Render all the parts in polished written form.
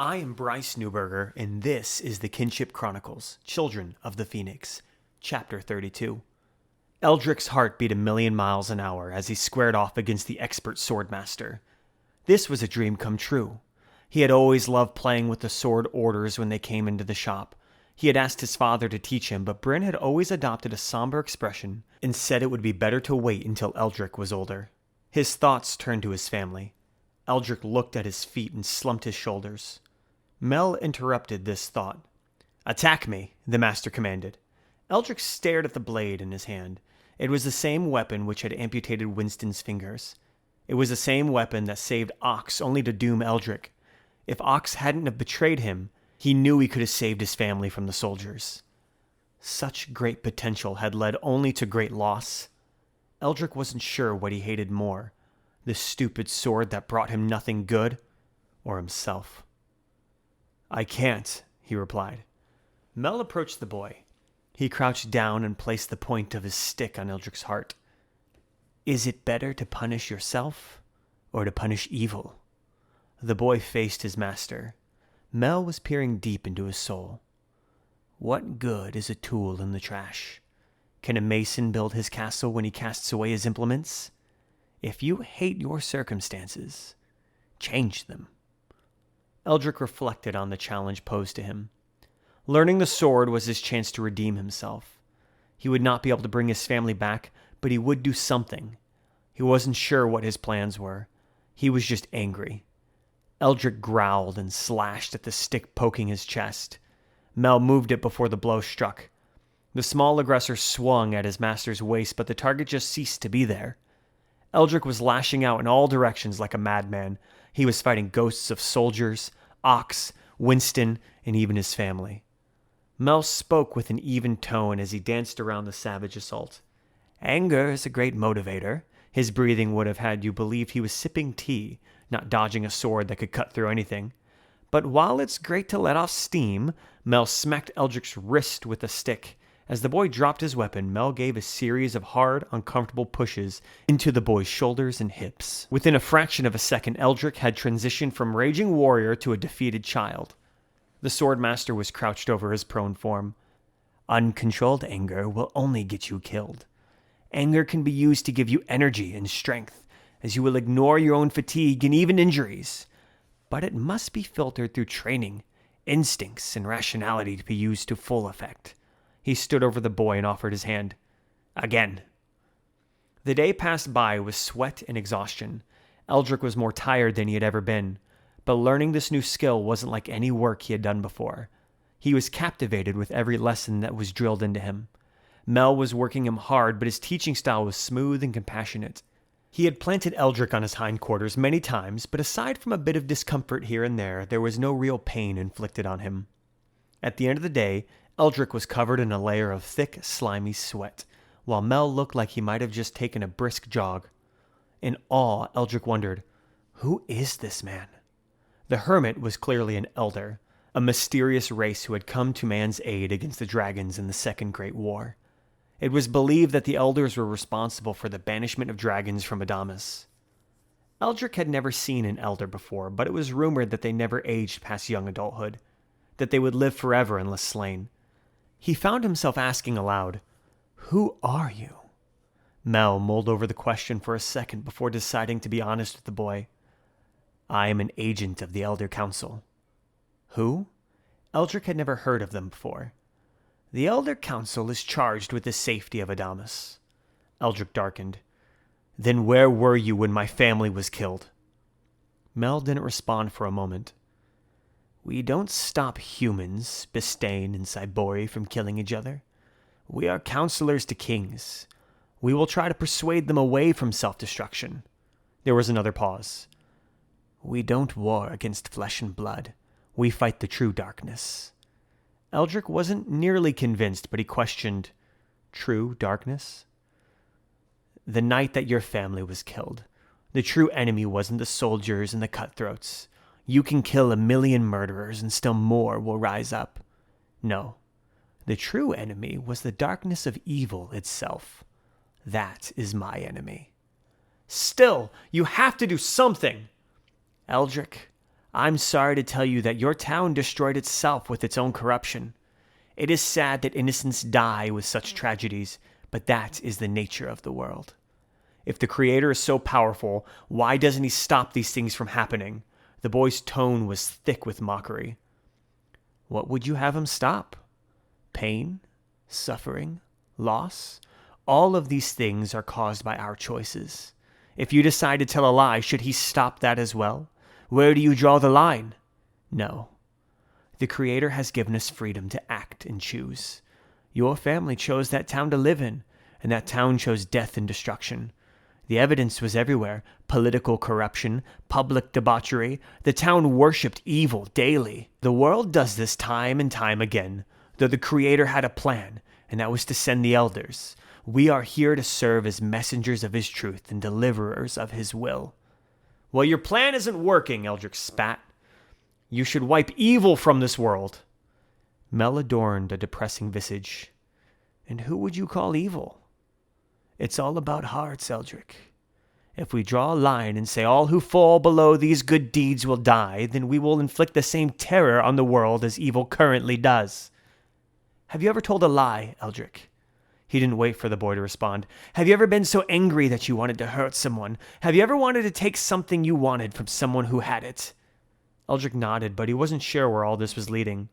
I am Bryce Newberger, and this is the Kinship Chronicles, Children of the Phoenix, Chapter 32. Eldrich's heart beat 1,000,000 miles an hour as he squared off against the expert swordmaster. This was a dream come true. He had always loved playing with the sword orders when they came into the shop. He had asked his father to teach him, but Bryn had always adopted a somber expression and said it would be better to wait until Eldrich was older. His thoughts turned to his family. Eldrich looked at his feet and slumped his shoulders. Mel interrupted this thought. "Attack me," the master commanded. Eldrich stared at the blade in his hand. It was the same weapon which had amputated Winston's fingers. It was the same weapon that saved Ox only to doom Eldrich. If Ox hadn't have betrayed him, he knew he could have saved his family from the soldiers. Such great potential had led only to great loss. Eldrich wasn't sure what he hated more, the stupid sword that brought him nothing good, or himself. "I can't," he replied. Mel approached the boy. He crouched down and placed the point of his stick on Eldrich's heart. "Is it better to punish yourself or to punish evil?" The boy faced his master. Mel was peering deep into his soul. "What good is a tool in the trash? Can a mason build his castle when he casts away his implements? If you hate your circumstances, change them." Eldrich reflected on the challenge posed to him. Learning the sword was his chance to redeem himself. He would not be able to bring his family back, but he would do something. He wasn't sure what his plans were. He was just angry. Eldrich growled and slashed at the stick poking his chest. Mel moved it before the blow struck. The small aggressor swung at his master's waist, but the target just ceased to be there. Eldrich was lashing out in all directions like a madman. He was fighting ghosts of soldiers, Ox, Winston, and even his family. Mel spoke with an even tone as he danced around the savage assault. "Anger is a great motivator." His breathing would have had you believe he was sipping tea, not dodging a sword that could cut through anything. "But while it's great to let off steam," Mel smacked Eldrich's wrist with a stick. As the boy dropped his weapon, Mel gave a series of hard, uncomfortable pushes into the boy's shoulders and hips. Within a fraction of a second, Eldrich had transitioned from raging warrior to a defeated child. The swordmaster was crouched over his prone form. "Uncontrolled anger will only get you killed. Anger can be used to give you energy and strength, as you will ignore your own fatigue and even injuries. But it must be filtered through training, instincts, and rationality to be used to full effect." He stood over the boy and offered his hand. "Again." The day passed by with sweat and exhaustion. Eldrich was more tired than he had ever been, but learning this new skill wasn't like any work he had done before. He was captivated with every lesson that was drilled into him. Mel was working him hard, but his teaching style was smooth and compassionate. He had planted Eldrich on his hindquarters many times, but aside from a bit of discomfort here and there was no real pain inflicted on him. At the end of the day, Eldrich was covered in a layer of thick, slimy sweat, while Mel looked like he might have just taken a brisk jog. In awe, Eldrich wondered, who is this man? The hermit was clearly an elder, a mysterious race who had come to man's aid against the dragons in the Second Great War. It was believed that the elders were responsible for the banishment of dragons from Adamas. Eldrich had never seen an elder before, but it was rumored that they never aged past young adulthood, that they would live forever unless slain. He found himself asking aloud, "Who are you?" Mel mulled over the question for a second before deciding to be honest with the boy. "I am an agent of the Elder Council." "Who?" Eldrich had never heard of them before. "The Elder Council is charged with the safety of Adamas." Eldrich darkened. "Then where were you when my family was killed?" Mel didn't respond for a moment. "We don't stop humans, Bistain and Cyborii, from killing each other. We are counselors to kings. We will try to persuade them away from self-destruction." There was another pause. "We don't war against flesh and blood. We fight the true darkness." Eldrich wasn't nearly convinced, but he questioned, "True darkness?" "The night that your family was killed, the true enemy wasn't the soldiers and the cutthroats. You can kill 1,000,000 murderers and still more will rise up. No, the true enemy was the darkness of evil itself. That is my enemy." "Still, you have to do something." "Eldrich, I'm sorry to tell you that your town destroyed itself with its own corruption. It is sad that innocents die with such tragedies, but that is the nature of the world. If the Creator is so powerful, why doesn't he stop these things from happening? The boy's tone was thick with mockery. What would you have him stop? Pain? Suffering? Loss? All of these things are caused by our choices. If you decide to tell a lie, should he stop that as well? Where do you draw the line? No. The Creator has given us freedom to act and choose. Your family chose that town to live in, and that town chose death and destruction. The evidence was everywhere. Political corruption, public debauchery. The town worshipped evil daily. The world does this time and time again, though the Creator had a plan, and that was to send the elders. We are here to serve as messengers of his truth and deliverers of his will. Well, your plan isn't working, Eldrich spat. You should wipe evil from this world. Mel adorned a depressing visage. And who would you call evil? It's all about hearts, Eldrich. If we draw a line and say all who fall below these good deeds will die, then we will inflict the same terror on the world as evil currently does. Have you ever told a lie, Eldrich? He didn't wait for the boy to respond. Have you ever been so angry that you wanted to hurt someone? Have you ever wanted to take something you wanted from someone who had it? Eldrich nodded, but he wasn't sure where all this was leading.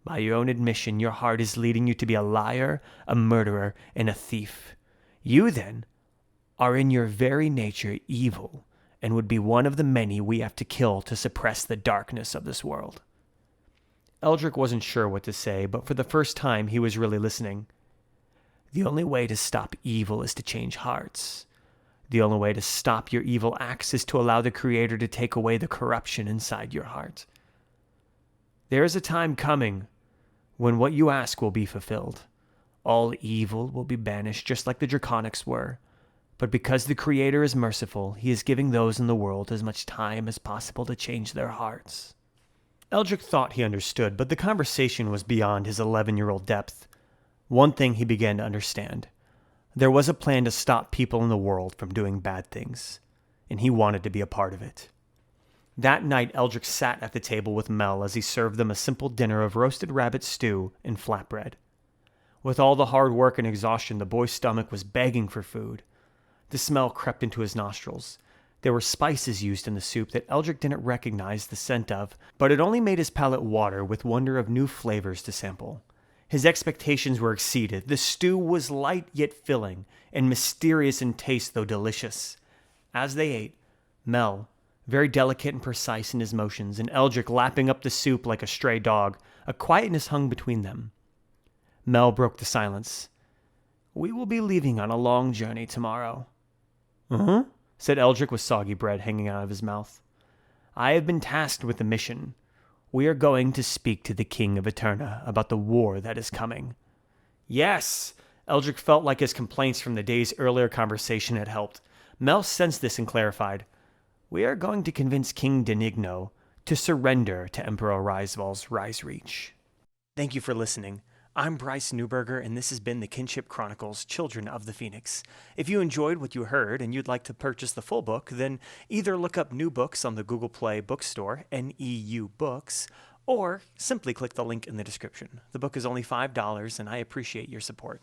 By your own admission, your heart is leading you to be a liar, a murderer, and a thief. You, then, are in your very nature evil, and would be one of the many we have to kill to suppress the darkness of this world. Eldrich wasn't sure what to say, but for the first time he was really listening. The only way to stop evil is to change hearts. The only way to stop your evil acts is to allow the Creator to take away the corruption inside your heart. There is a time coming when what you ask will be fulfilled. All evil will be banished just like the Draconics were. But because the Creator is merciful, he is giving those in the world as much time as possible to change their hearts. Eldrich thought he understood, but the conversation was beyond his 11-year-old depth. One thing he began to understand. There was a plan to stop people in the world from doing bad things, and he wanted to be a part of it. That night, Eldrich sat at the table with Mel as he served them a simple dinner of roasted rabbit stew and flatbread. With all the hard work and exhaustion, the boy's stomach was begging for food. The smell crept into his nostrils. There were spices used in the soup that Eldrich didn't recognize the scent of, but it only made his palate water with wonder of new flavors to sample. His expectations were exceeded. The stew was light yet filling, and mysterious in taste though delicious. As they ate, Mel, very delicate and precise in his motions, and Eldrich lapping up the soup like a stray dog, a quietness hung between them. Mel broke the silence. We will be leaving on a long journey tomorrow. Uh-huh, said Eldrich with soggy bread hanging out of his mouth. I have been tasked with a mission. We are going to speak to the King of Eterna about the war that is coming. Yes! Eldrich felt like his complaints from the day's earlier conversation had helped. Mel sensed this and clarified. We are going to convince King Denigno to surrender to Emperor Reisval's Rise Reach. Thank you for listening. I'm Bryce Newberger, and this has been the Kinship Chronicles, Children of the Phoenix. If you enjoyed what you heard and you'd like to purchase the full book, then either look up New Books on the Google Play bookstore, NEU Books, or simply click the link in the description. The book is only $5, and I appreciate your support.